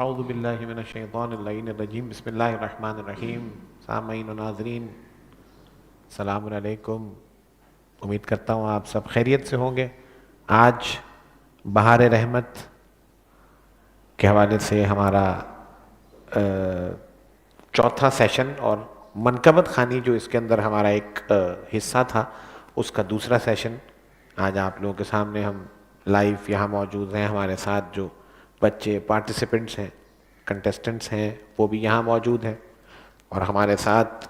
اعوذ باللہ من الشیطان اللعین الرجیم بسم اللہ الرحمن الرحیم. سامعین و ناظرین السلام علیکم. امید کرتا ہوں آپ سب خیریت سے ہوں گے. آج بہار رحمت کے حوالے سے ہمارا چوتھا سیشن اور منقبت خوانی جو اس کے اندر ہمارا ایک حصہ تھا اس کا دوسرا سیشن آج آپ لوگوں کے سامنے ہم لائیو یہاں موجود ہیں. ہمارے ساتھ جو بچے پارٹیسپینٹس ہیں، کنٹیسٹنٹس ہیں، وہ بھی یہاں موجود ہیں. اور ہمارے ساتھ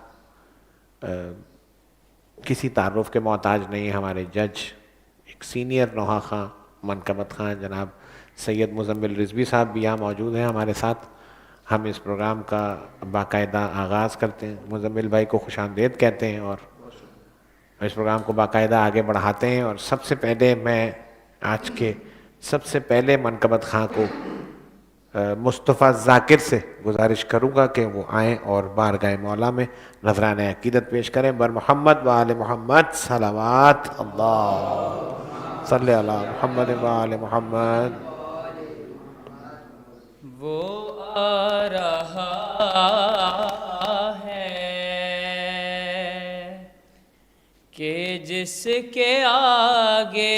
کسی تعارف کے محتاج نہیں ہمارے جج، ایک سینئر نوحہ خواں منقبت خواں جناب سید مزمل رضوی صاحب بھی یہاں موجود ہیں ہمارے ساتھ. ہم اس پروگرام کا باقاعدہ آغاز کرتے ہیں، مزمل بھائی کو خوش آمدید کہتے ہیں اور اس پروگرام کو باقاعدہ آگے بڑھاتے ہیں. اور سب سے پہلے میں آج کے سب سے پہلے منقبت خواں کو مصطفیٰ ذاکر سے گزارش کروں گا کہ وہ آئیں اور بارگاہ مولا میں نذرانہ عقیدت پیش کریں. بر محمد و آل محمد صلوات. اللہ صلی علی محمد و آل محمد. وہ آ رہا ہے کہ جس کے آگے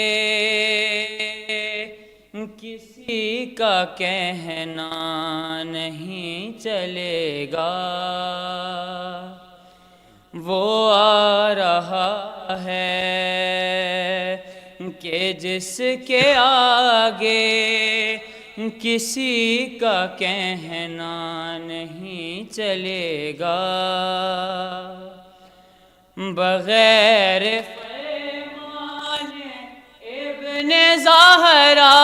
کسی کا کہنا نہیں چلے گا. وہ آ رہا ہے کہ جس کے آگے کسی کا کہنا نہیں چلے گا. بغیر فرمان ابن زہرا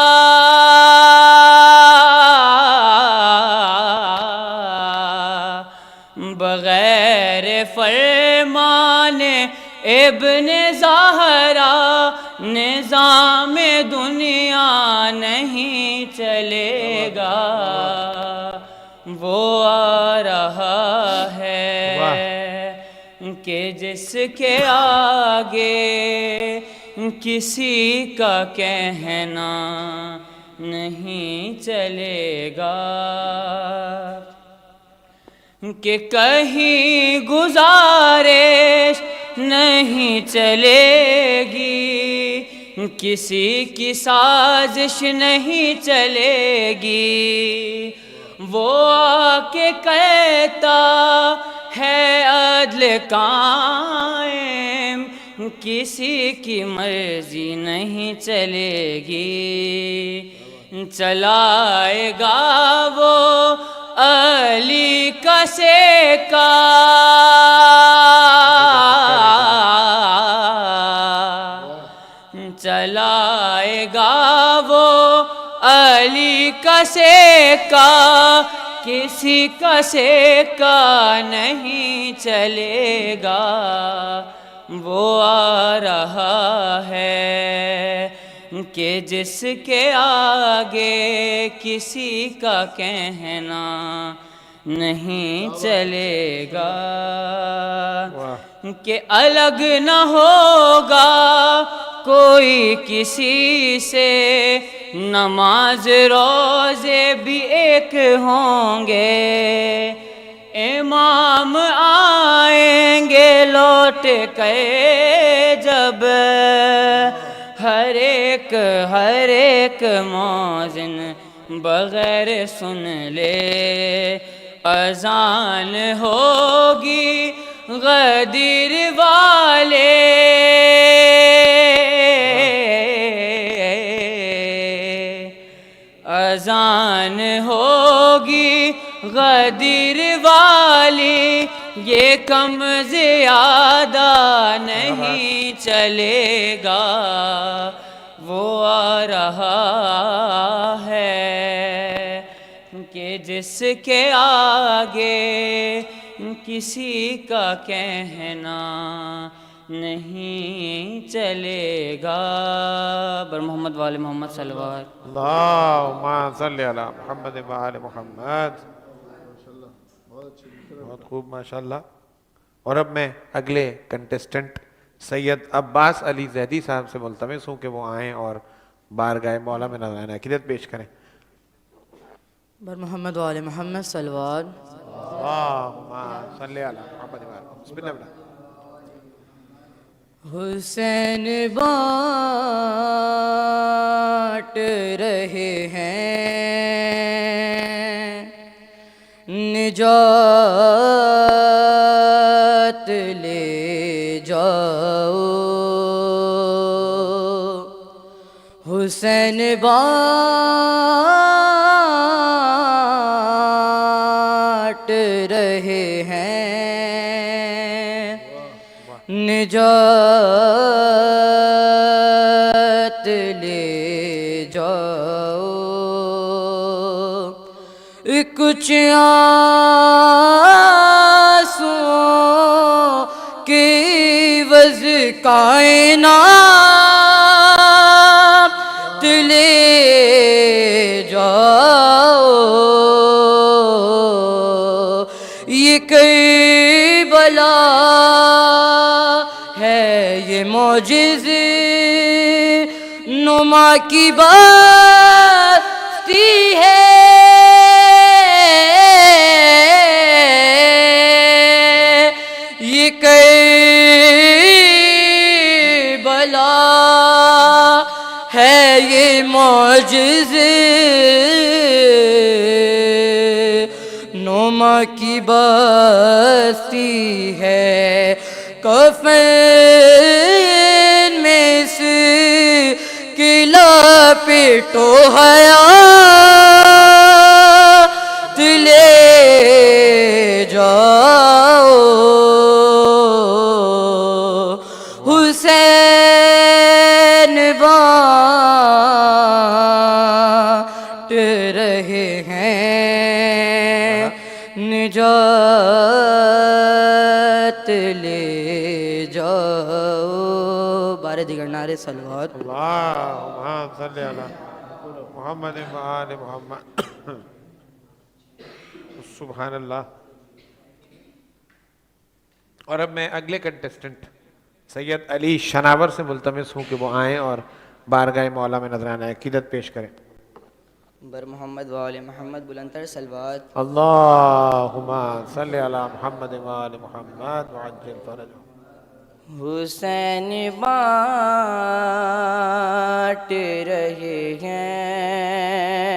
بغیر فرمان ابن زہرا نظام دنیا نہیں چلے گا. وہ آ رہا ہے کہ جس کے آگے کسی کا کہنا نہیں چلے گا. کہ کہیں گزارش نہیں چلے گی، کسی کی سازش نہیں چلے گی. وہ آ کے کہتا ہے عدل قائم، کسی کی مرضی نہیں چلے گی. چلائے گا وہ علی کا سیکا، چلائے گا وہ علی کا سیکا، کسی کا سیکا نہیں چلے گا. وہ آ رہا ہے کہ جس کے آگے کسی کا کہنا نہیں چلے گا. کہ الگ نہ ہوگا کوئی کسی سے، نماز روزے بھی ایک ہوں گے. امام آئیں گے لوٹ کے جب، ہر ایک مؤذن بغیر سن لے. اذان ہوگی غدیر والے، اذان ہوگی غدیر والی، یہ کم زیادہ نہیں چلے گا. وہ آ رہا ہے کہ جس کے آگے کسی کا کہنا نہیں چلے گا. بر محمد وآل محمد صلوات. اللہم صلی علی محمد و آل محمد. بہت خوب ماشاءاللہ. اور اب میں اگلے کنٹیسٹنٹ سید عباس علی زیدی صاحب سے ملتمس ہوں کہ وہ آئیں اور بارگاہ مولا میں نذرانہ عقیدت پیش کریں. بر محمد وآل محمد صلوات. اللہم صلی علی محمد وآل محمد. بسم اللہ بیٹا. حسین بانٹ رہے ہیں نجات لے جاؤ. حسین بانٹ رہے ہیں نجات لے جاؤ. کچھ آنسوں کے عوض کائنات لے جاؤ. یہ کربلا ہے یہ معجزے نما کی بستی ہے. یہ کربلا ہے یہ معجزے نما کی بستی ہے. کفن میں سے کلا پیٹو حیات لے جاؤ. حسین بانٹ رہے ہیں نجات لے جاؤ. بارے دیگر نعرے صلوات. اللہم صلی علی محمد وآل محمد. سبحان اللہ. اور اب میں اگلے کنٹیسٹنٹ سید علی شناور سے ملتمس ہوں کہ وہ آئیں اور بارگاہ مولا میں نذرانہ عقیدت پیش کریں. بر محمد وآل محمد بلندتر صلوات. اللہم صلی علی محمد وآل محمد وعجل فرجہ. حسین بانٹ رہے ہیں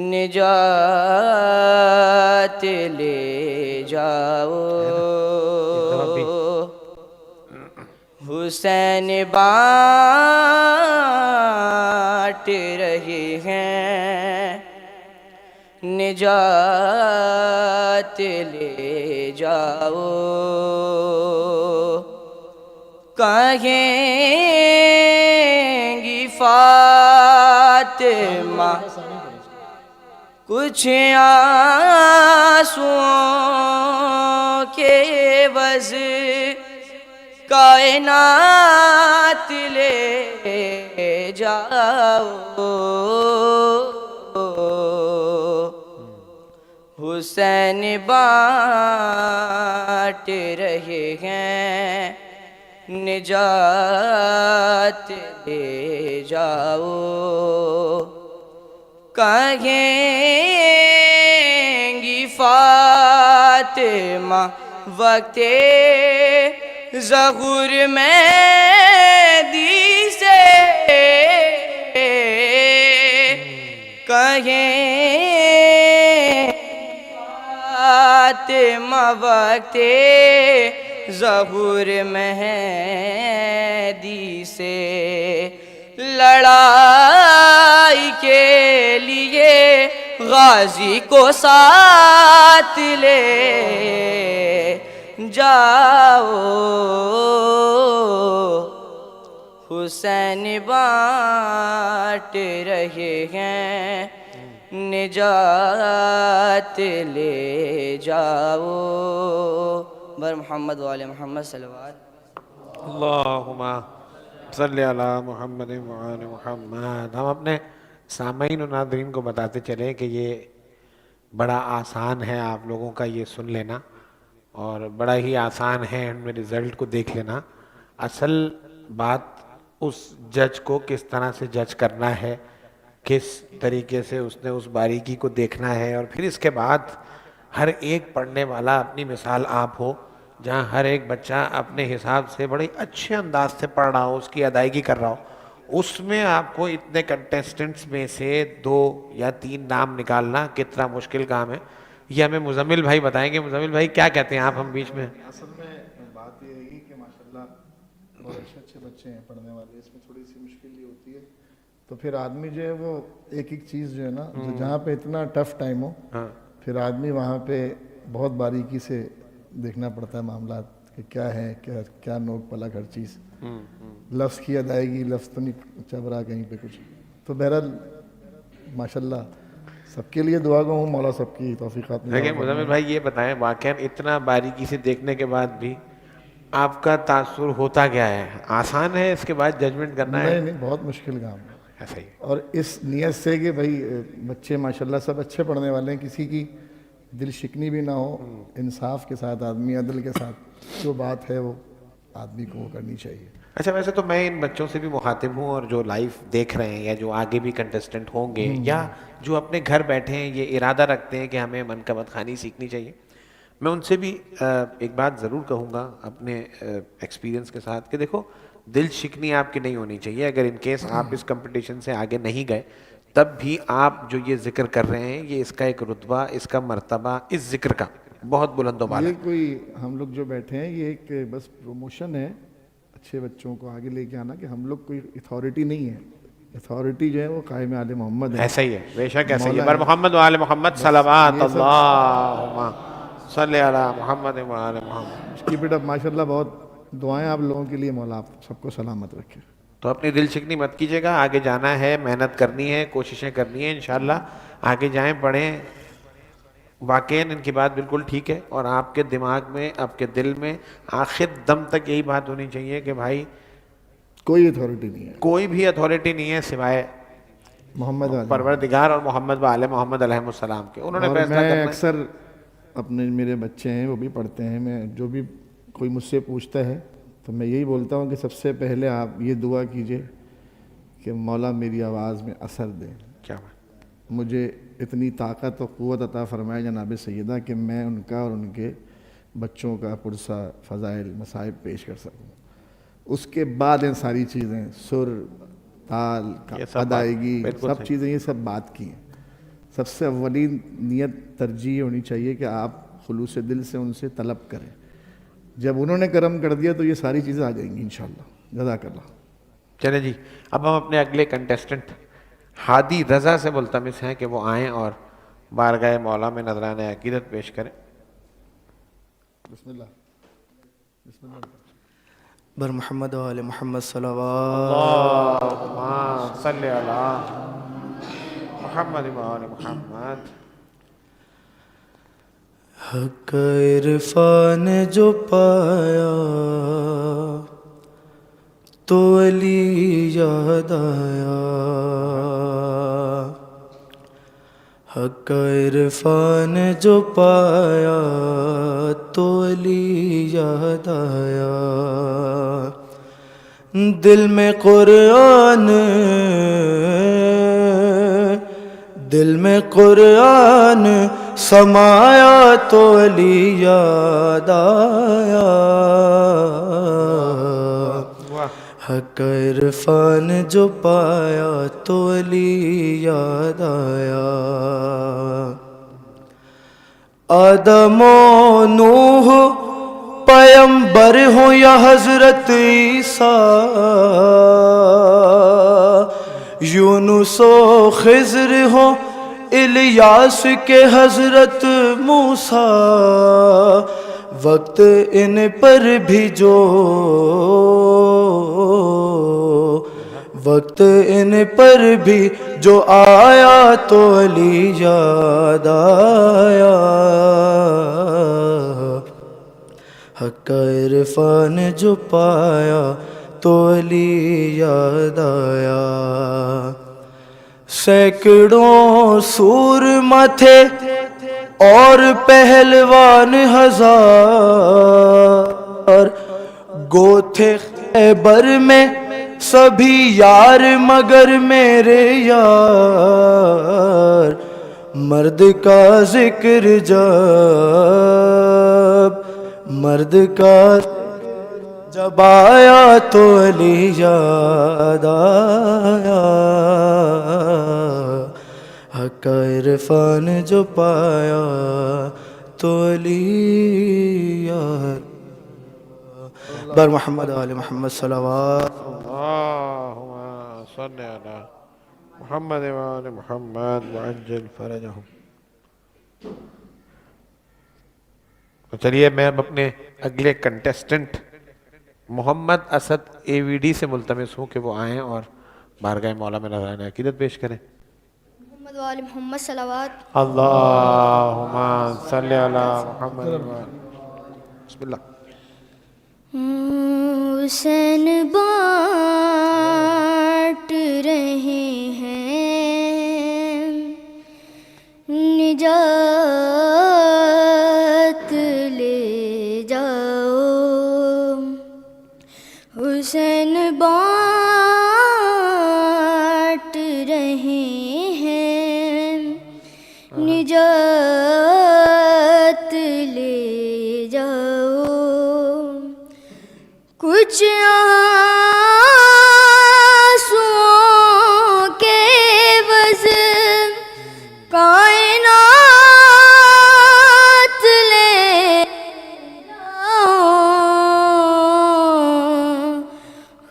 نجات لے جاؤ. حسین بانٹ رہے ہیں نجات لے جاؤ. کہیں گی فاطمہ کچھ آنسوں کے عوض کائنات لے جاؤ. حسین بانٹ رہے ہیں نجات لے جاؤ. کہیں گی فاطمہ وقت ظہور مہدی سے کہیں فاطمہ وقت ظہور مہدی سے لڑائی کے لیے غازی کو ساتھ لے جاؤ. حسین بانٹ رہے ہیں نجات لے جاؤ. بر محمد وآل محمد صلوات. اللہم صلی علی محمد وآل محمد. ہم اپنے سامعین و ناظرین کو بتاتے چلیں کہ یہ بڑا آسان ہے آپ لوگوں کا یہ سن لینا، اور بڑا ہی آسان ہے ان میں رزلٹ کو دیکھ لینا. اصل بات اس جج کو کس طرح سے جج کرنا ہے کس طریقے سے اس نے اس باریکی کو دیکھنا ہے، اور پھر اس کے بعد ہر ایک پڑھنے والا اپنی مثال آپ ہو، جہاں ہر ایک بچہ اپنے حساب سے بڑے اچھے انداز سے پڑھ رہا ہو، اس کی ادائیگی کر رہا ہو، اس میں آپ کو اتنے کنٹیسٹنٹس میں سے 2 یا 3 نام نکالنا کتنا مشکل کام ہے، یہ ہمیں مزمل بھائی بتائیں گے۔ مزمل بھائی کیا کہتے ہیں آپ، ہم بیچ میں؟ اصل میں بات یہ ہے کہ ماشاءاللہ بہت اچھے اچھے بچے ہیں پڑھنے والے، اس میں تھوڑی سی مشکل یہ ہوتی ہے، تو پھر آدمی جو ہے وہ ایک ایک چیز جو ہے نا، جہاں پہ اتنا ٹف ٹائم ہو، پھر آدمی وہاں پہ بہت باریکی سے دیکھنا پڑتا ہے معاملات کہ کیا ہے، کیا نوک پلک ہر چیز، لفظ کی ادائیگی، لفظ تو نہیں چب رہا کہیں پہ کچھ، تو بہرحال ماشاءاللہ سب کے لیے دعا گو ہوں، مولا سب کی توفیقات میں لیکن مزمل بھائی یہ بتائیں، واقعاً اتنا باریکی سے دیکھنے کے بعد بھی آپ کا تاثر ہوتا کیا ہے؟ آسان ہے اس کے بعد ججمنٹ کرنا ہے؟ نہیں بہت مشکل کام ہے، ایسا ہی اور اس نیت سے کہ بھائی بچے ماشاءاللہ سب اچھے پڑھنے والے ہیں، کسی کی دل شکنی بھی نہ ہو، انصاف کے ساتھ آدمی عدل کے ساتھ جو بات ہے وہ آدمی کو کرنی چاہیے۔ اچھا، ویسے تو میں ان بچوں سے بھی مخاطب ہوں، اور جو لائیو دیکھ رہے ہیں یا جو آگے بھی کنٹیسٹنٹ ہوں گے یا جو اپنے گھر بیٹھے ہیں یہ ارادہ رکھتے ہیں کہ ہمیں منقبت خوانی سیکھنی چاہیے، میں ان سے بھی ایک بات ضرور کہوں گا اپنے ایکسپیرینس کے ساتھ کہ دیکھو، دل شکنی آپ کی نہیں ہونی چاہیے۔ اگر ان کیس آپ اس کمپٹیشن سے آگے نہیں گئے تب بھی آپ جو یہ ذکر کر رہے ہیں، یہ اس کا ایک رتبہ، اس کا مرتبہ اس ذکر کا بہت بلند و بالا یہ ہے۔ کوئی ہم لوگ جو بیٹھے ہیں یہ ایک بس پروموشن ہے اچھے بچوں کو آگے لے کے آنا، کہ ہم لوگ کوئی اتھارٹی نہیں ہے، اتھارٹی جو ہے وہ قائم آل محمد ہے۔ ایسا ہی ہے، بے شک ایسا ہی ہے۔ مولا بر محمد و آل محمد صلوات یہ سب اللہم صلی علی محمد و آل محمد۔ کیپ اٹ اپ، ماشاءاللہ بہت دعائیں آپ لوگوں کے لیے، مولا آپ سب کو سلامت رکھے۔ تو اپنی دل شکنی مت کیجیے گا، آگے جانا ہے، محنت کرنی ہے، کوششیں کرنی ہیں، انشاءاللہ آگے جائیں، پڑھیں۔ واقعاً ان کی بات بالکل ٹھیک ہے، اور آپ کے دماغ میں، آپ کے دل میں آخر دم تک یہی بات ہونی چاہیے کہ بھائی کوئی اتھارٹی نہیں ہے، کوئی بھی اتھارٹی نہیں ہے سوائے محمد علی۔ پروردگار اور محمد و آل محمد علیہ السلام کے، انہوں نے اور فیصلہ میں کرنا ہے۔ اکثر اپنے میرے بچے ہیں وہ بھی پڑھتے ہیں، میں جو بھی کوئی مجھ سے پوچھتا ہے تو میں یہی بولتا ہوں کہ سب سے پہلے آپ یہ دعا کیجئے کہ مولا میری آواز میں اثر دے، کیا بات، مجھے اتنی طاقت و قوت عطا فرمائے جناب سیدہ کہ میں ان کا اور ان کے بچوں کا پرسہ فضائل مصائب پیش کر سکوں۔ اس کے بعد ان ساری چیزیں، سر، تال، یہ سب بات ادائیگی، بالکل سب صحیح۔ چیزیں یہ سب بات کی ہیں۔ سب سے اولین نیت ترجیح ہونی چاہیے کہ آپ خلوص دل سے ان سے طلب کریں، جب انہوں نے کرم کر دیا تو یہ ساری چیزیں آ جائیں گی انشاءاللہ۔ جزاک اللہ۔ چلیں جی، اب ہم اپنے اگلے کنٹیسٹنٹ ہادی رضا سے ملتمس ہیں کہ وہ آئیں اور بارگاہ مولا میں نذرانہ عقیدت پیش کریں۔ بسم اللہ، بسم اللہ۔ بر محمد و آل محمد صلوات۔ اللہم صلی علی محمد و آل محمد۔ حق عرفان جو پایا تو علی یاد آیا، حق عرفان جو پایا تو علی یاد آیا، دل میں قرآن، دل میں قرآن سمایا تو علی یاد آیا، حق عرفان جو پایا تو علی یاد آیا، آدم و نوح پیمبر ہو یا حضرت عیسیٰ، یونس و خضر ہو الیاس کے حضرت موسیٰ، وقت ان پر بھی جو، وقت ان پر بھی جو آیا تو علی یاد آیا، حق عرفان جو پایا تو علی یاد آیا، سینکڑوں سورما تھے اور پہلوان ہزار، گو تھے خیبر میں سبھی یار مگر میرے یار مرد کا ذکر جب آیا تو علی یاد آیا حق کا عرفان جو پایا تو علی یاد بر محمد آل محمد صلوات اللہم صلی علی محمد وآل محمد وعجل فرجہم. تو چلیے میں اب اپنے اگلے کنٹیسٹنٹ محمد اسد اے وی ڈی سے ملتمس ہوں کہ وہ آئیں اور بارگاہ مولا میں نذرانہ عقیدت پیش کریں. محمد وآل محمد صلوات. اللہم صلی علی محمد بسم اللہ. حسین بانٹ رہے ہیں نجات لے جاؤ. حسین بانٹ رہے ہیں نجات لے جاؤ. کچھ آنسوؤں کے عوض کائنات لے جاؤ.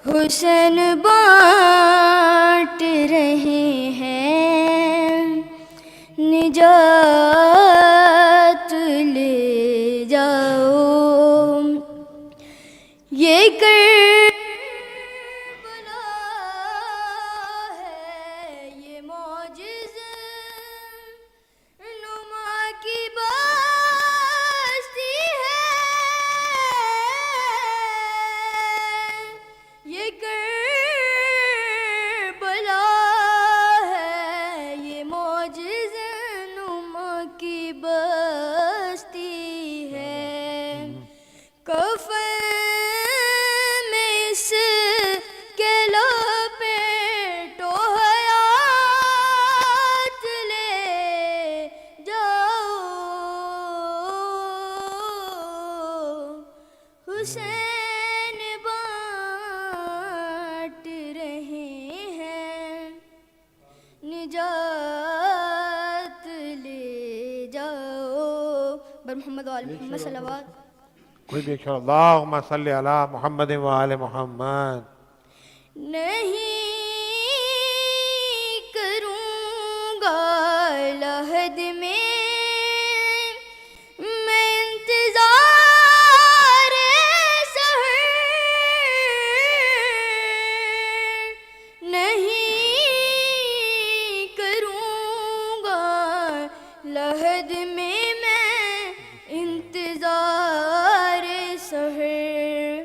حسین بانٹ رہے ہیں نجات لے جاؤ. یہ کربلا ہے یہ معجزہ نما کی بستی ہے. یہ کربلا ہے یہ معجزہ نما کی بستی ہے. کفن حسین بانٹ رہے ہیں نجات لے جاؤ. بر محمد وآل محمد صلوات. کوئی بھی اچھا اللہم صلی علی محمد وآل محمد. نہیں کروں گا لحد میں لحد میں انتظار سحر.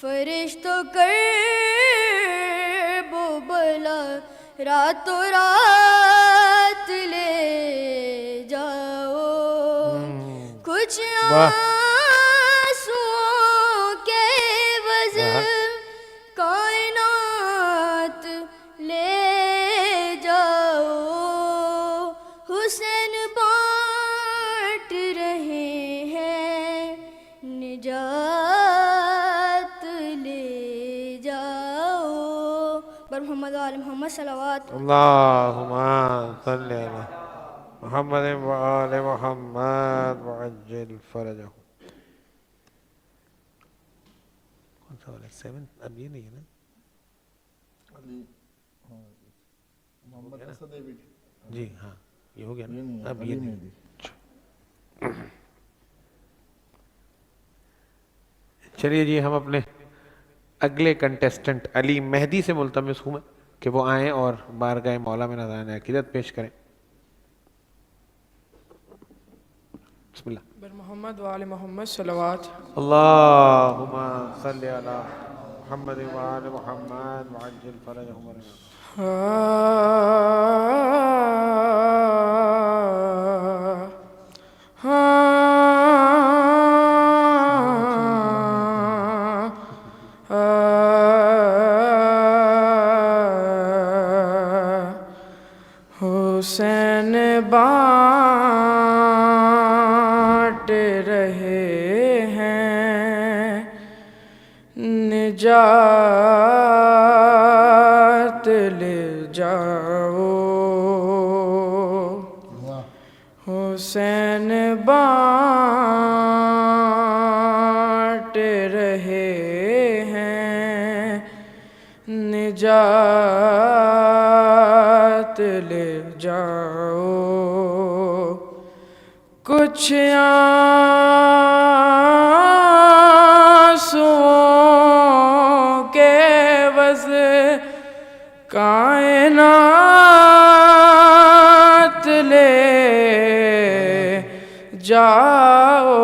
فرشتوں کرب و بلا راتوں رات لے جاؤ. کچھ آنسوؤں کے عوض کائنات لے جاؤ. حسین بانٹ رہے ہیں نجات لے جاؤ. بر محمد وآل محمد صلوات. اللہم صلی علی محمد وآل محمد وعجل فرجہم. کون سا والا 7 اب یہ نہیں ہے نا. محمد اسد اے وی ڈی. جی ہاں یہ ہو گیا نا. اب یہ نہیں. چلیے جی ہم اپنے اگلے کنٹیسٹنٹ علی مہدی سے ملتمس ہوں کہ وہ آئیں اور بارگاہ مولا میں نذرانہ عقیدت پیش کریں. بسم اللہ. بر محمد وآل محمد صلوات. اللہم صلی علی محمد وآل محمد وعجل فرجہم. نجات لے جاؤ حسین بانٹ رہے ہیں نجات لے جاؤ کچھ آنسوؤں کے عوض کائنات لے جاؤ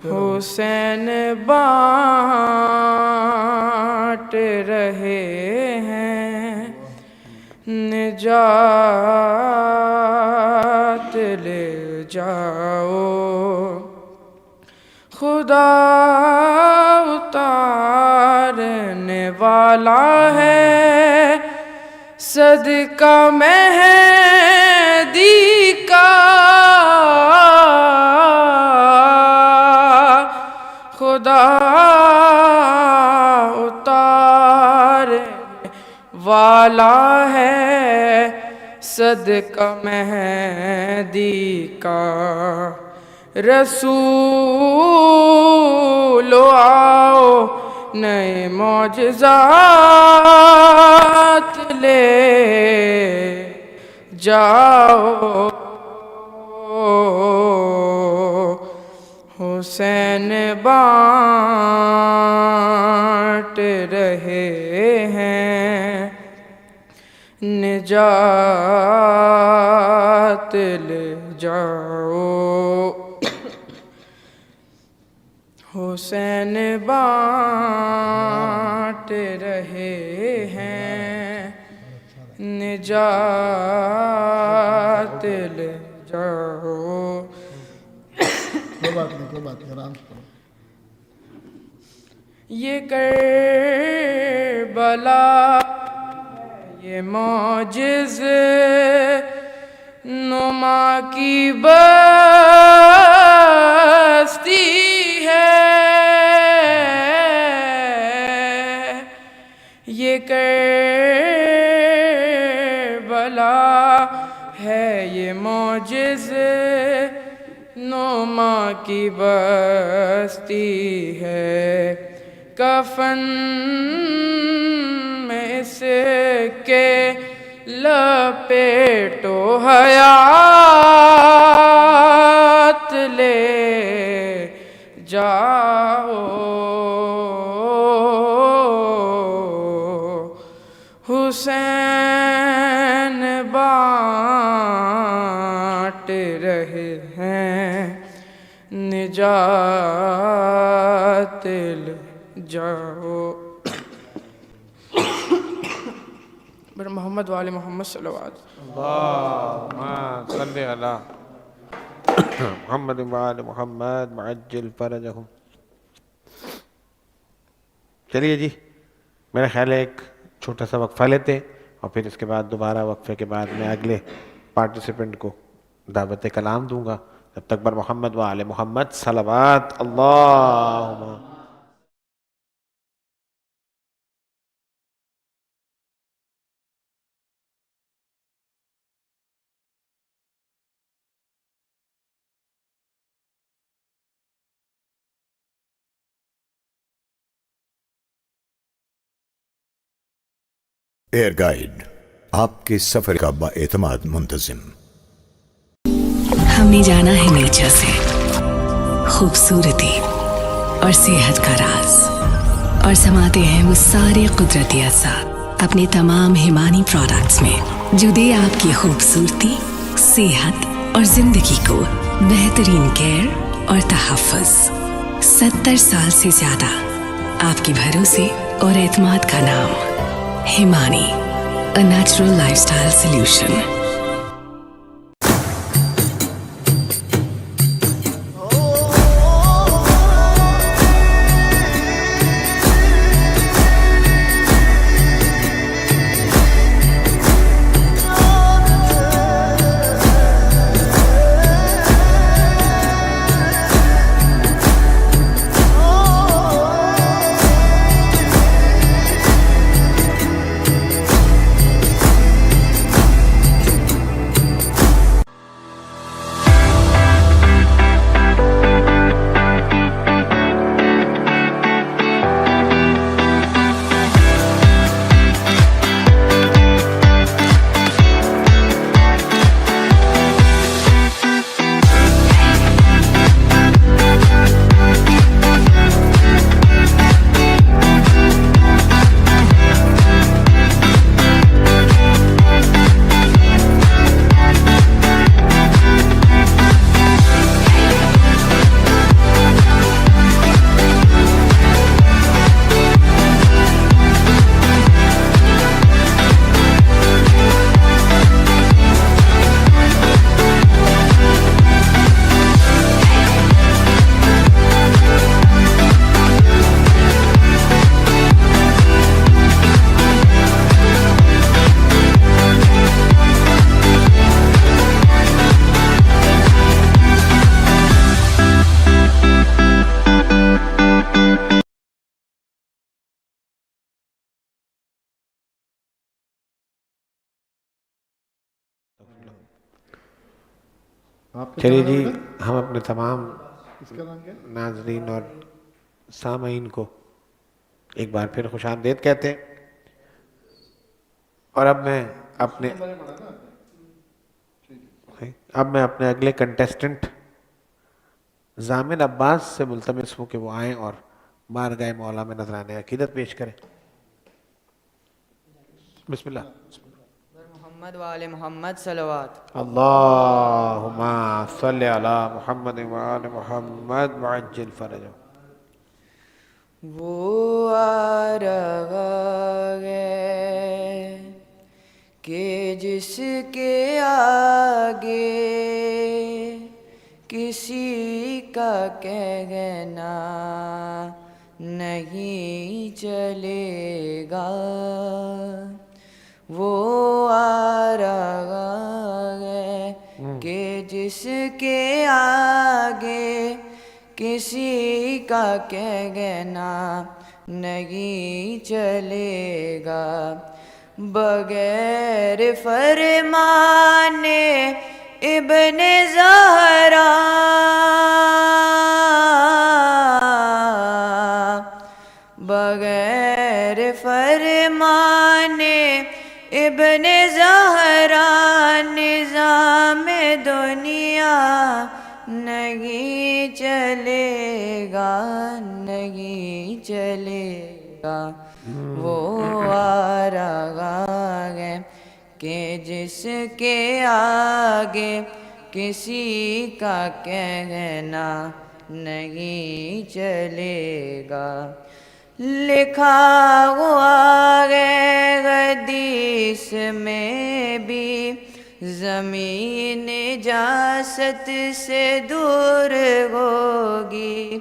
حسین بانٹ رہے ہیں نجات لے جاؤ خدا اتارنے والا ہے صدقہ مہدی کا خدا اتارنے والا ہے صدقہ مہدی کا رسول آؤ نئے معجزات لے جاؤ حسین بانٹ رہے ہیں نجات لے جاؤ حسین بانٹ رہے ہیں نجات لے جاؤ کوئی بات نہیں آرام سے پڑھو یہ کربلا یہ معجز نما کی بستی ہے یہ کربلا ہے یہ معجز نما کی بستی ہے کفن میں اس کے لپیٹو حیات لے جاؤ حسین بانٹ رہے ہیں نجات لے جاؤ بر محمد وآل محمد صلوات اللہم صلی علی محمد وآل محمد معجل فرجہم. چلیے جی میرا خیال ہے ایک چھوٹا سا وقفہ لیتے اور پھر اس کے بعد دوبارہ وقفے کے بعد میں اگلے پارٹیسپینٹ کو دعوت کلام دوں گا. تب تک بر محمد وآل محمد صلوات. اللہم ایئر گائیڈ آپ کے سفر کا باعتماد منتظم. ہم نے جانا ہے نیچر سے خوبصورتی اور صحت کا راز اور سماتے ہیں وہ سارے قدرتی اجزاء اپنے تمام ہمانی پروڈکٹس میں جو دے آپ کی خوبصورتی صحت اور زندگی کو بہترین کیئر اور تحفظ. 70 سال سے زیادہ آپ کے بھروسے اور اعتماد کا نام ہمانی a natural lifestyle solution. آپ کا چلیے چینل جی، ہے؟ ہم اپنے تمام اس کا نام کیا ہے؟ ناظرین اور سامعین کو ایک بار پھر خوش آمدید کہتے ہیں، اور اب میں اپنے اگلے کنٹیسٹنٹ ضامن عباس سے ملتمس ہوں کہ وہ آئیں اور بارگاہ مولا میں نذرانہ عقیدت پیش کریں. بسم اللہ. محمد وآل محمد صلوات. اللہم صلی علی محمد وآل محمد وعجل فرجہ. وہ آ رہا ہے کہ جس کے آگے کسی کا کہنا نہیں چلے گا. وہ آ رہا ہے کہ جس کے آگے کسی کا کہنا نہیں چلے گا. بغیر فرمان ابن زہرا، بغیر فرمان ابن زہرا نظام دنیا نہیں چلے گا، نہیں چلے گا. وہ آ رہا ہے کہ جس کے آگے کسی کا کہنا نہیں چلے گا. لکھا ہوا ہے حدیث میں بھی زمین نجاست سے دور ہوگی.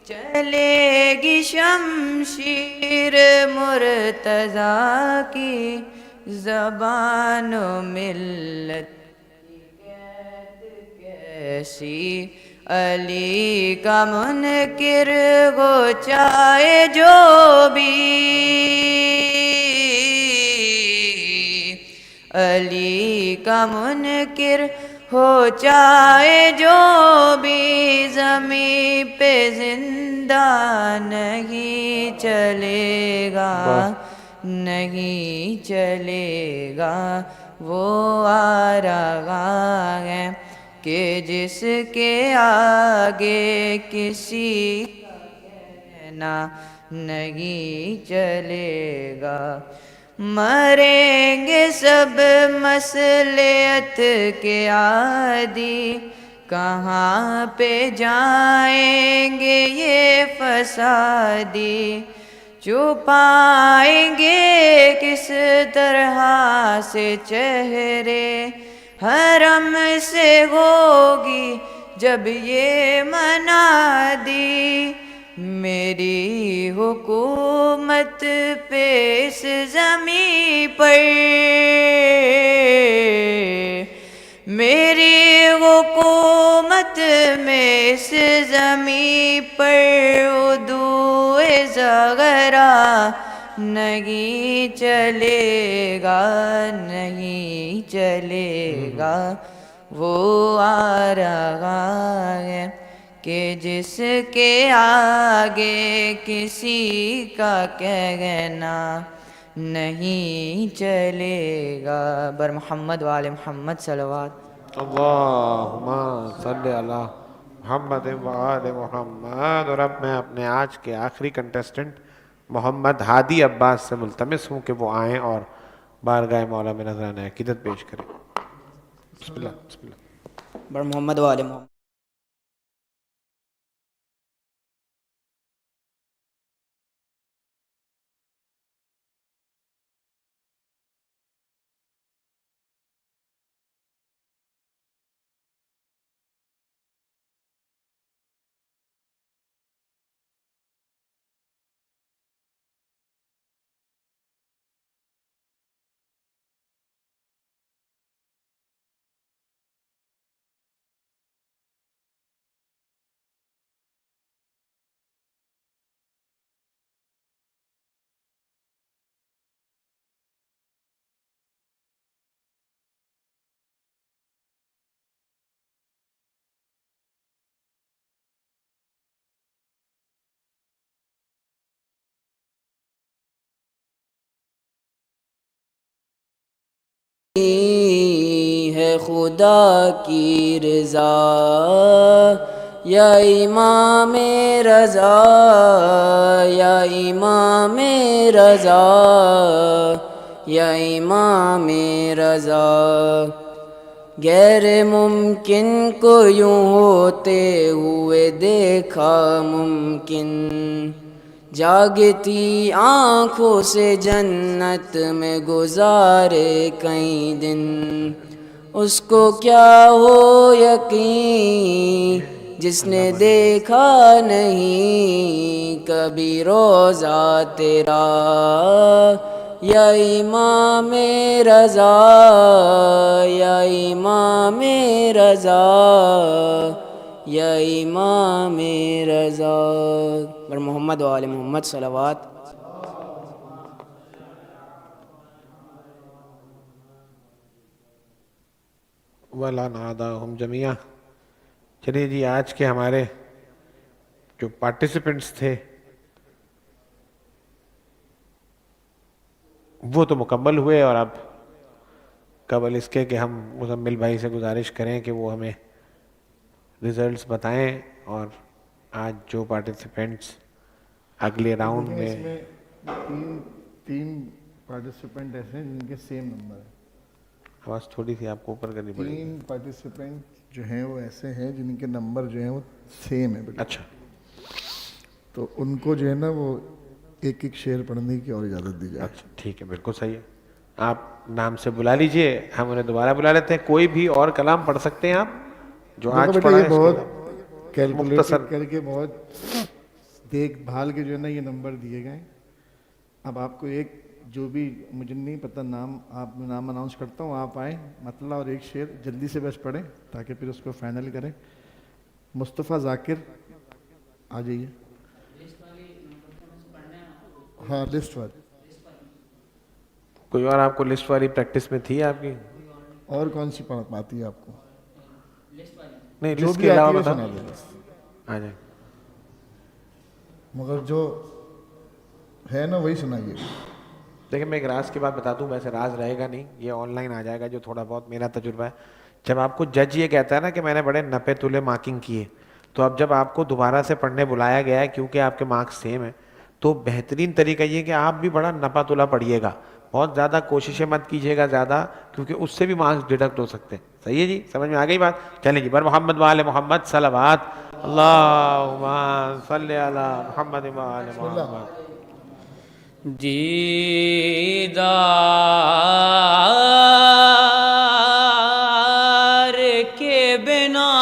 چلے گی شمشیر مرتضیٰ کی زبان و ملت کیسی. علی کا منکر ہو چاہے جو بھی، علی کا منکر ہو چاہے جو بھی، زمین پہ زندہ نہیں چلے گا، نہیں چلے گا. وہ آ رہا ہے کہ جس کے آگے کسی کا کہنا نہیں چلے گا. مریں گے سب مصلحت کے عادی، کہاں پہ جائیں گے یہ فسادی. چھپائیں گے کس طرح سے چہرے، حرم سے ہوگی جب یہ منادی. میری حکومت پہ اس زمین پر، میری حکومت میں اس زمین پر عدو زغرا نہیں چلے گا، نہیں چلے گا. وہ آ رہا ہے کہ جس کے آگے کسی کا کہنا نہیں چلے گا. بر محمد وآل محمد صلوات. اللہم صلی علی محمد وآل محمد. اور اب میں اپنے آج کے آخری کنٹیسٹنٹ محمد ہادی عباس سے ملتمس ہوں کہ وہ آئیں اور بارگاہ مولا میں نذرانہ عقیدت پیش کریں. بسم اللہ. بسم اللہ. بر محمد وآل محمد. ہے خدا کی رضا، یا امام رضا، یا امام رضا، یا امام رضا۔ غیر ممکن کو یوں ہوتے ہوئے دیکھا ممکن، جاگتی آنکھوں سے جنت میں گزارے کئی دن، اس کو کیا ہو یقین جس نے دیکھا نہیں کبھی روضہ تیرا، یا امام رضا، یا امام رضا، یا امام رضا۔ بر محمد و آل محمد صلوات۔ وَلَنْ عَدَاهُمْ جَمِيعًا۔ چلیے جی، آج کے ہمارے جو پارٹیسپنٹس تھے وہ تو مکمل ہوئے، اور اب قبل اس کے کہ ہم مزمل بھائی سے گزارش کریں کہ وہ ہمیں ریزلٹس بتائیں، اور آج جو پارٹیسپینٹس اگلے راؤنڈ میں اس میں تین پارٹیسپینٹ ایسے ہیں جن کے سیم نمبر ہیں۔ آواز تھوڑی سی آپ کو اوپر کرنی پڑے گی۔ تین پارٹیسپینٹ جو ہیں وہ ایسے ہیں جن کے نمبر جو ہیں وہ سیم ہیں۔ اچھا، تو ان کو جو ہے نا وہ ایک ایک شعر پڑھنے کی اور اجازت دی جائے۔ اچھا ٹھیک ہے، بالکل صحیح ہے۔ آپ نام سے بلا لیجئے، ہم انہیں دوبارہ بلا لیتے ہیں۔ کوئی بھی اور کلام پڑھ سکتے ہیں آپ جو آج پڑھا ہے؟ بہت کیلکولیٹ مختصر کر کے، بہت دیکھ بھال کے جو ہے نا یہ نمبر دیے گئے۔ اب آپ کو ایک جو بھی مجھے نہیں پتہ نام، آپ میں نام اناؤنس کرتا ہوں، آپ آئیں مطلع اور ایک شعر جلدی سے بس پڑھیں تاکہ پھر اس کو فائنل کریں۔ مصطفیٰ ذاکر آ جائیے۔ ہاں لسٹ والی۔ کوئی اور آپ کو لسٹ والی پریکٹس میں تھی آپ کی؟ اور کون سی پڑھ پاتی ہے آپ کو؟ نہیں، جو لسٹ بھی کے آتی علاوہ ہے بتا سنا دیں بس۔ آ جائیں۔ مگر جو ہے نا وہی سنائیے۔ دیکھیں، میں ایک راز کی بات بتا دوں، ویسے راز رہے گا نہیں، یہ آن لائن آ جائے گا، جو تھوڑا بہت میرا تجربہ ہے۔ جب آپ کو جج یہ کہتا ہے نا کہ میں نے بڑے نپے تلے مارکنگ کیے، تو اب جب آپ کو دوبارہ سے پڑھنے بلایا گیا ہے کیونکہ آپ کے مارکس سیم ہیں، تو بہترین طریقہ یہ کہ آپ بھی بڑا نپا تلا پڑھیے گا، بہت زیادہ کوششیں مت کیجیے گا زیادہ، کیونکہ اس سے بھی مارکس ڈیڈکٹ ہو سکتے ہیں۔ صحیح ہے جی، سمجھ میں آ گئی بات؟ چلیں جی، بر محمد و آل محمد صلوات، اللہم صلی علی محمد و آل محمد۔ دیدار کے بنا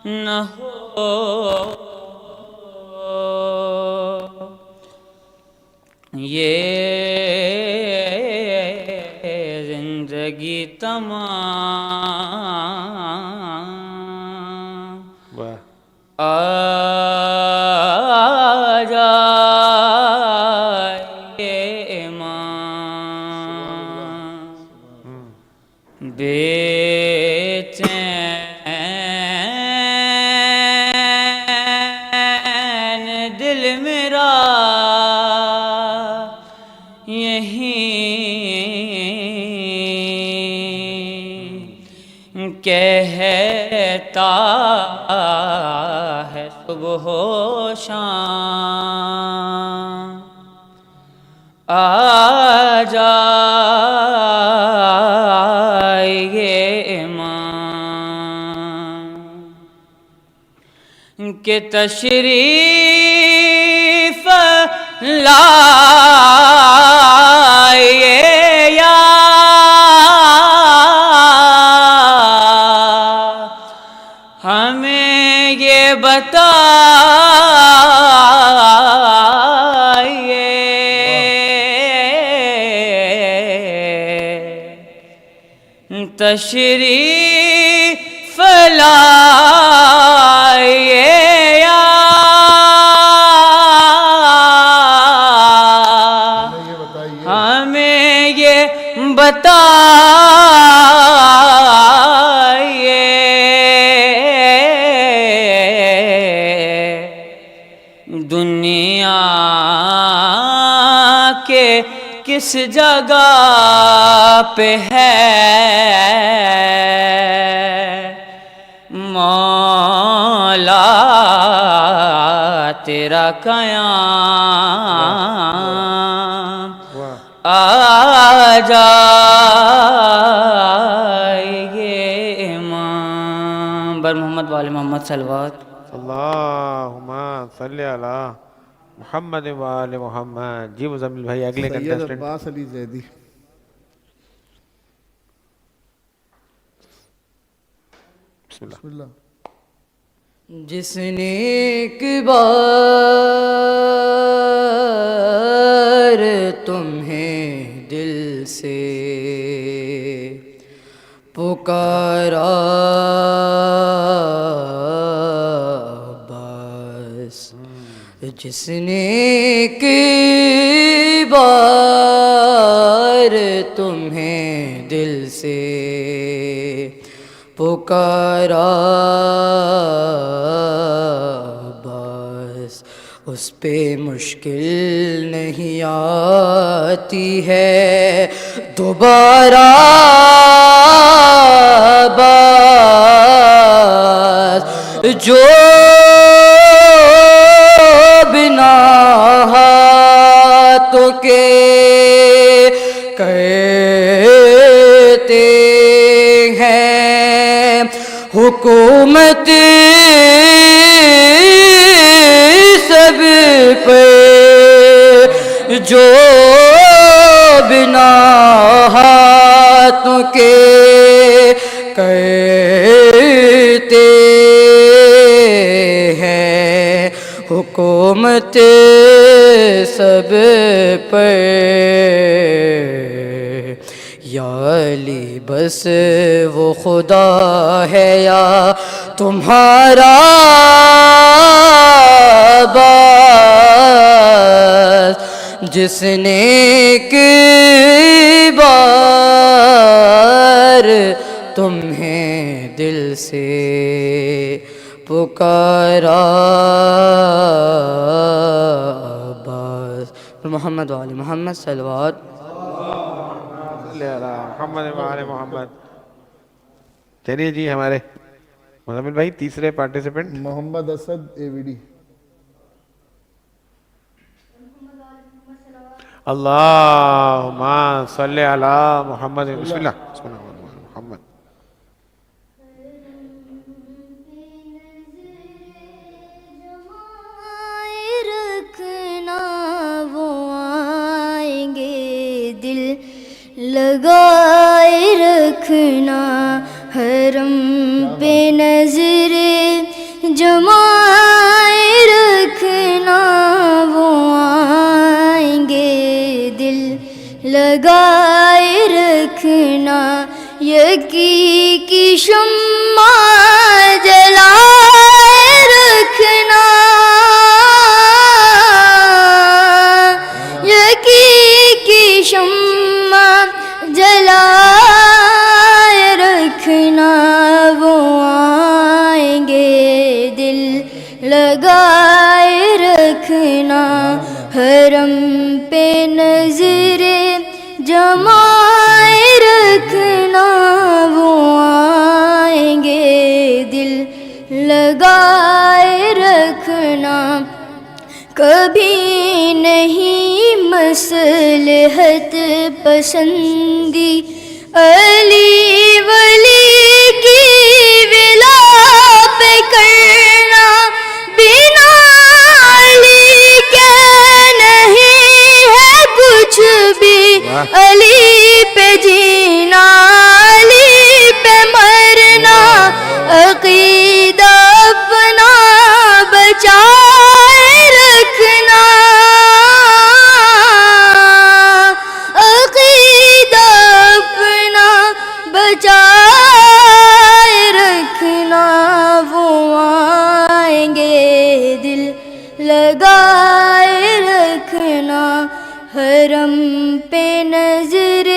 نہ ہو یہ زندگی تمام، آ جائے امام، بے چین دل میرا یہیں کہتا ہے صبح و شام، آ جائے امام کہ تشریف لائے یا ہمیں یہ بتائیے تشریف لائیے یا ہمیں یہ بتائیے دنیا کے کس جگہ پہ ہے مولا تیرا قیام آ جائے گے امام بر محمد وآل محمد صلوات اللہم صلی علی محمد وآل محمد. جی مزمل بھائی اگلے سید کنٹیسٹنٹ. عباس علی زیدی. بسم اللہ. بسم اللہ. جس نے ایک بار تمہیں دل سے پکارا بس، جس نے ایک بار تمہیں دل سے پکارا بس، اس پہ مشکل نہیں آتی ہے دوبارہ بس، جو بنا ہاتھوں کے کہتے ہیں حکومت سب پہ، جو بنا ہاتھوں کے کہتے ہیں حکومت سب پہ. یا علی بس وہ خدا ہے یا تمہارا باس، جس نے ایک بار تمہیں دل سے پکارا بس. محمد وآل محمد صلوات. صلی علی محمد وآل محمد. چلیے جی ہمارے مزمل بھائی تیسرے پارٹیسپینٹ. محمد اسد اے وی ڈی. اللہم صلی علی محمد. بسم اللہ. بسم اللہ محمد. رکھنا وہ آئیں گے دل لگائے رکھنا، حرم پہ نظر جمائے رکھنا وہ آئیں گے دل لگائے رکھنا، یقین کی شمع جلائے رکھنا، یقین کی شمع جلائے رکھنا وہ آئیں گے دل لگائے رکھنا، حرم پہ نظر جمائے رکھنا وہ آئیں گے دل لگائے رکھنا. کبھی نہیں مصلحت پسندی علی ولی کی ولا پہ کرنا، بنا علی کے نہیں ہے کچھ بھی، علی پہ جینا علی پہ مرنا، عقیدہ اپنا بچائے رکھنا، عقیدہ اپنا بچائے رکھنا وہ آئیں گے دل لگائے رکھنا، حرم پہ نظر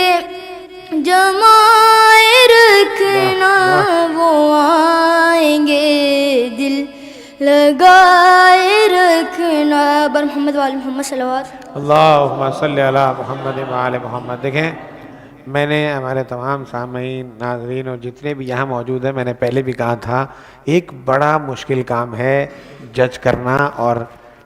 جمائے رکھنا وہ آئیں گے دل لگائے رکھنا. بر محمد وآل محمد صلوات. اللہم صلی علی محمد وآل محمد. دیکھیں میں نے ہمارے تمام سامعین ناظرین اور جتنے بھی یہاں موجود ہیں، میں نے پہلے بھی کہا تھا ایک بڑا مشکل کام ہے جج کرنا، اور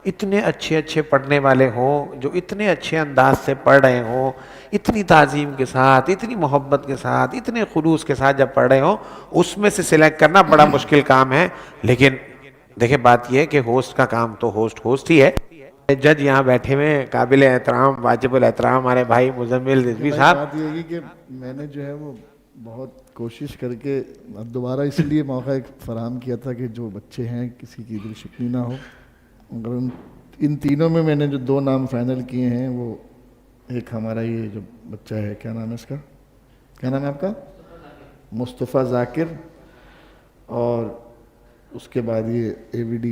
اتنے اچھے اچھے پڑھنے والے ہوں جو اتنے اچھے انداز سے پڑھ رہے ہوں، اتنی تعظیم کے ساتھ، اتنی محبت کے ساتھ، اتنے خلوص کے ساتھ جب پڑھ رہے ہوں، اس میں سے سلیکٹ کرنا بڑا مشکل کام ہے. لیکن دیکھیں بات یہ ہے کہ ہوسٹ کا کام تو ہوسٹ ہی ہے. جج یہاں بیٹھے ہوئے قابل احترام واجب الاحترام ہمارے بھائی مزمل رضوی صاحب. بات یہ ہے کہ میں نے جو ہے وہ بہت کوشش کر کے اب دوبارہ اس لیے موقع ایک فراہم کیا تھا کہ جو بچے ہیں کسی کی دل شکنی نہ ہو. مگر ان تینوں میں نے جو 2 نام فائنل کیے ہیں، وہ ایک ہمارا یہ جو بچہ ہے، کیا نام ہے اس کا، کیا نام ہے آپ کا، مصطفیٰ ذاکر، اور اس کے بعد یہ AVD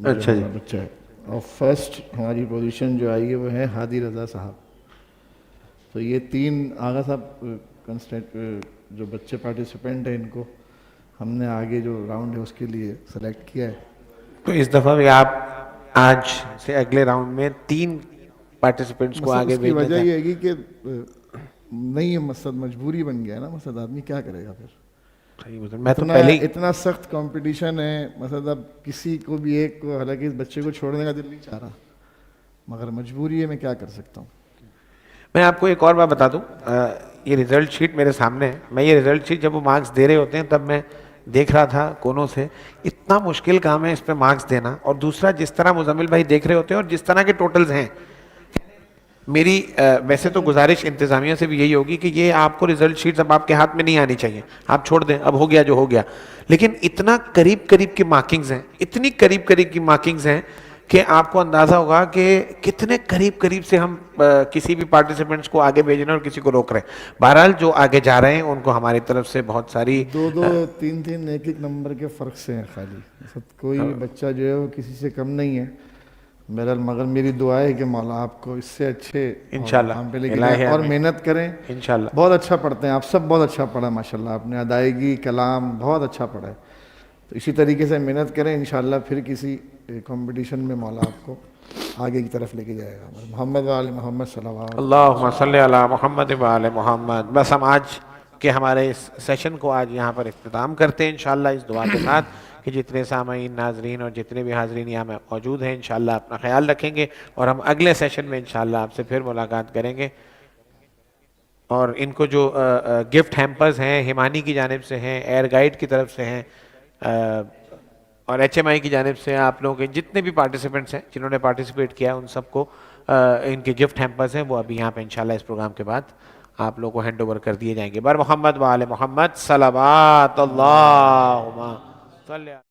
اچھا جی بچہ ہے. اور فرسٹ ہماری پوزیشن جو آئی ہے وہ ہے ہادی رضا صاحب. تو یہ 3 آغا صاحب کنسٹنٹ جو بچے پارٹیسپینٹ ہیں، ان کو ہم نے آگے جو راؤنڈ ہے اس کے لیے سلیکٹ کیا ہے. تو اس دفعہ بھی آپ آج سے اگلے راؤنڈ میں 3 پارٹیسپینٹس کو آگے اس کی وجہ بھیجنا یہ ہے کہ نہیں، مقصد مجبوری بن گیا نا. مقصد آدمی کیا کرے گا پھر، میں تو پہلے اتنا سخت کمپٹیشن ہے. مقصد اب کسی کو بھی ایک کو، حالانکہ اس بچے کو چھوڑنے کا دل نہیں چاہ رہا، مگر مجبوری ہے، میں کیا کر سکتا ہوں. میں آپ کو ایک اور بات بتا دوں، یہ ریزلٹ شیٹ میرے سامنے ہے. میں یہ ریزلٹ شیٹ جب وہ مارکس دے رہے ہوتے ہیں تب میں دیکھ رہا تھا کونوں سے، اتنا مشکل کام ہے اس پہ مارکس دینا. اور دوسرا، جس طرح مزمل بھائی دیکھ رہے ہوتے ہیں اور جس طرح کے ٹوٹلز ہیں، میری ویسے تو گزارش انتظامیہ سے بھی یہی ہوگی کہ یہ آپ کو ریزلٹ شیٹس اب آپ کے ہاتھ میں نہیں آنی چاہیے، آپ چھوڑ دیں، اب ہو گیا جو ہو گیا. لیکن اتنا قریب کی مارکنگز ہیں، اتنی قریب کی مارکنگز ہیں کہ آپ کو اندازہ ہوگا کہ کتنے قریب سے ہم کسی بھی پارٹیسپینٹس کو آگے بھیجنے اور کسی کو روک رہے ہیں. بہرحال جو آگے جا رہے ہیں ان کو ہماری طرف سے بہت ساری 2 3 ایک نمبر کے فرق سے ہیں خالی. کوئی بچہ جو ہے وہ کسی سے کم نہیں ہے بہرحال. مگر میری دعا ہے کہ مولا آپ کو اس سے اچھے انشاءاللہ کام پہ لے کے جائیں اور محنت کریں. انشاءاللہ. بہت اچھا پڑھتے ہیں آپ سب، بہت اچھا پڑھا ماشاءاللہ، آپ نے ادائیگی، کلام بہت اچھا پڑھا ہے. تو اسی طریقے سے محنت کریں، انشاءاللہ پھر کسی کمپٹیشن میں مولا آپ کو آگے کی طرف لے کے جائے گا. محمد و آل محمد صلی اللہ علیہ وسلم. اللہم صلی علی محمد و آل محمد. بس ہم آج کے ہمارے اس سیشن کو آج یہاں پر اختتام کرتے ہیں انشاءاللہ اس دعا کے ساتھ کہ جتنے سامعین، ناظرین اور جتنے بھی حاضرین یہاں میں موجود ہیں انشاءاللہ اپنا خیال رکھیں گے، اور ہم اگلے سیشن میں انشاءاللہ آپ سے پھر ملاقات کریں گے. اور ان کو جو گفٹ ہیمپرز ہیں ہمانی کی جانب سے ہیں، ایئر گائیڈ کی طرف سے ہیں، اور HMI کی جانب سے آپ لوگوں کے جتنے بھی پارٹیسپینٹس ہیں جنہوں نے پارٹیسپیٹ کیا ان سب کو ان کے گفٹ ہیمپرز ہیں، وہ ابھی یہاں پہ انشاءاللہ اس پروگرام کے بعد آپ لوگوں کو ہینڈ اوور کر دیے جائیں گے. بر محمد و آل محمد صلوات اللہم صلی